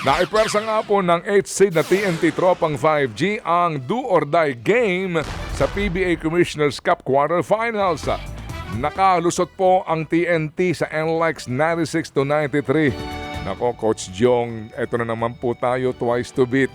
Naipwersa nga po ng 8th seed na TNT Tropang 5G ang do or die game sa PBA Commissioner's Cup Quarterfinals. Nakalusot po ang TNT sa NLEX 96-93. Nako, Coach Jong, eto na naman po tayo twice to beat.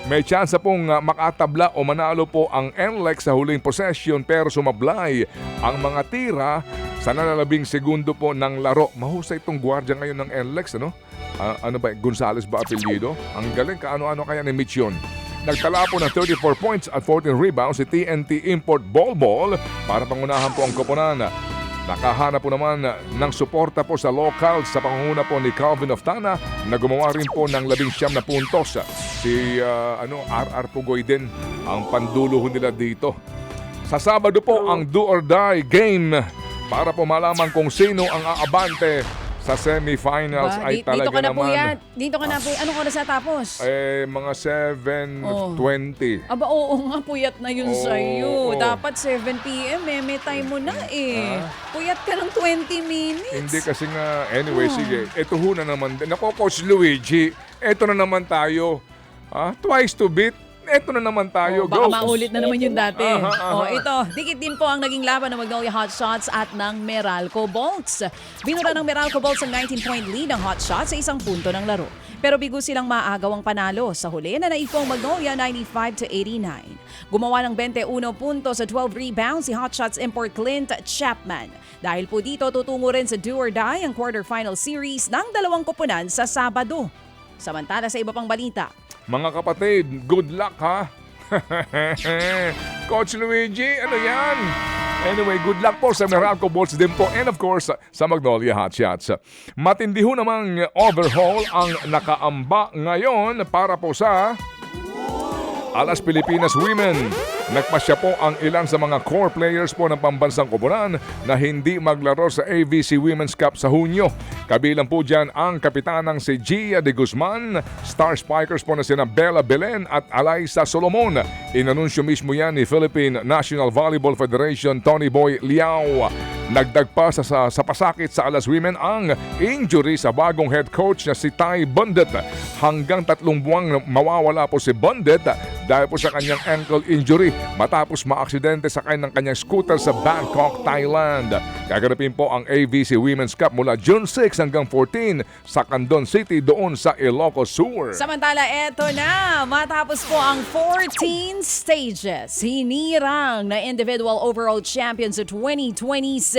May tsansa pong makatabla o manalo po ang NLEX sa huling possession pero sumablay ang mga tira sa nalalabing segundo po ng laro. Mahusay itong gwardiya ngayon ng NLEX, ano? Ano ba, Gonzales ba apelyido? Ang galing, kaano-ano kaya ni Mitch yun. Nagtala po ng 34 points at 14 rebounds si TNT Import Bol para pangunahan po ang koponan. Nakahanap po naman ng suporta po sa local sa pangunguna po ni Calvin Oftana na gumawa rin po ng 19 na puntos. Si RR Pugoy din ang panduluho nila dito. Sa Sabado po ang do or die game para po malaman kung sino ang aabante sa semifinals ay talaga dito ka na naman. Po yan. Dito ka na po. Anong oras natapos? Mga 7:20. Aba, oo nga. Puyat na yun Oo. sa'yo. Dapat 7 p.m. May time mo na eh. Puyat ka ng 20 minutes. Hindi kasi nga, anyway, sige. Ito ho na naman. Nako, Coach Luigi, ito na naman tayo. Twice to beat. Ito na naman tayo. Baka Go! maulit na naman yung dati. Aha. Ito, dikit din po ang naging laban ng Magnolia Hotshots at ng Meralco Bolts. Binura ng Meralco Bolts ang 19-point lead ng Hotshots sa isang punto ng laro. Pero bigo silang maagaw ang panalo. Sa huli na naipong Magnolia 95-89. Gumawa ng 21 puntos sa 12 rebounds si Hotshots import Clint Chapman. Dahil po dito, tutungo rin sa do or die ang quarterfinal series ng dalawang koponan sa Sabado. Samantala sa iba pang balita, Mga kapatid, good luck ha! Coach Luigi, ano yan? Anyway, good luck po sa Meralco Bolts din po and of course sa Magnolia Hotshots. Matindi ho namang overhaul ang nakaamba ngayon para po sa Alas Pilipinas Women. Nagpasya po ang ilan sa mga core players po ng pambansang koponan na hindi maglaro sa AVC Women's Cup sa Hunyo. Kabilang po dyan ang kapitanang si Gia de Guzman, star spikers po na sina Bella Belen at Alaysa Solomon. Inanunsyo mismo yan ni Philippine National Volleyball Federation Tony Boy Liao. Nagdag pa sa pasakit sa Alas Women ang injury sa bagong head coach na si Ty Bundet. Hanggang 3 buwang mawawala po si Bundet dahil po sa kanyang ankle injury matapos maaksidente sakay ng kanyang scooter sa Bangkok, Thailand. Gaganapin po ang AVC Women's Cup mula June 6 hanggang 14 sa Candon City doon sa Ilocos Sur. Samantala, eto na. Matapos po ang 14 stages, hinirang na individual overall champion sa 2026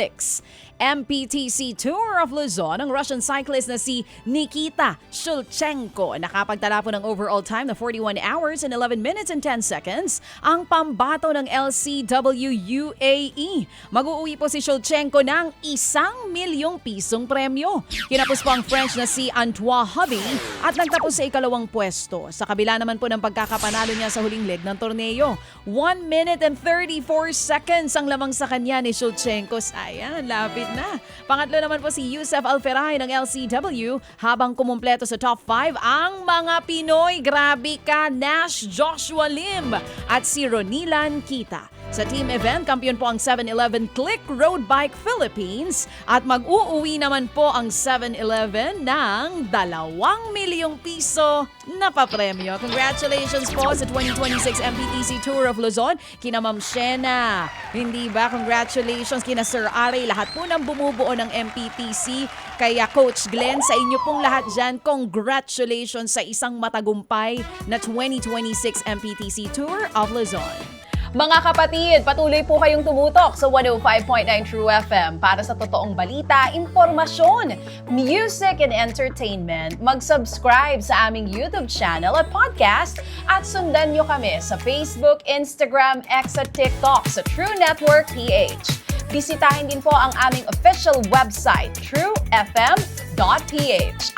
MPTC Tour of Luzon ang Russian cyclist na si Nikita Shulchenko. Nakapagtala po ng overall time na 41 hours and 11 minutes and 10 seconds ang pambato ng LCW UAE. Mag-uuwi po si Shulchenko ng 1 milyong pisong premyo. Kinapos po ang French na si Antoine Hubby at nagtapos sa ikalawang pwesto. Sa kabila naman po ng pagkakapanalo niya sa huling leg ng torneo. 1 minute and 34 seconds ang lamang sa kanya ni Shulchenko. Sayang, lapit na. Pangatlo naman po si Yusef Alferay ng LCW habang kumumpleto sa top 5 ang mga Pinoy. Grabe ka, Nash Joshua Lim at si Ronilan Kita. Sa team event, kampiyon po ang 7-Eleven Click Road Bike Philippines at mag-uuwi naman po ang 7-Eleven ng 2 milyong piso na papremyo. Congratulations po sa 2026 MPTC Tour of Luzon. Kina Ma'am Shena, hindi ba? Congratulations kina Sir Ari, lahat po ng bumubuo ng MPTC. Kaya Coach Glenn, sa inyo pong lahat dyan, congratulations sa isang matagumpay na 2026 MPTC Tour of Luzon. Mga kapatid, patuloy po kayong tumutok sa 105.9 True FM para sa totoong balita, impormasyon, music and entertainment. Mag-subscribe sa aming YouTube channel at podcast at sundan nyo kami sa Facebook, Instagram, X at TikTok sa True Network PH. Bisitahin din po ang aming official website, truefm.ph.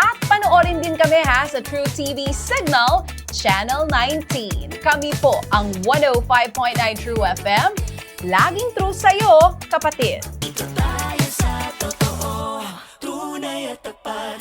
At panoorin din kami sa True TV Signal, Channel 19. Kami po ang 105.9 True FM. Laging true sa'yo, kapatid.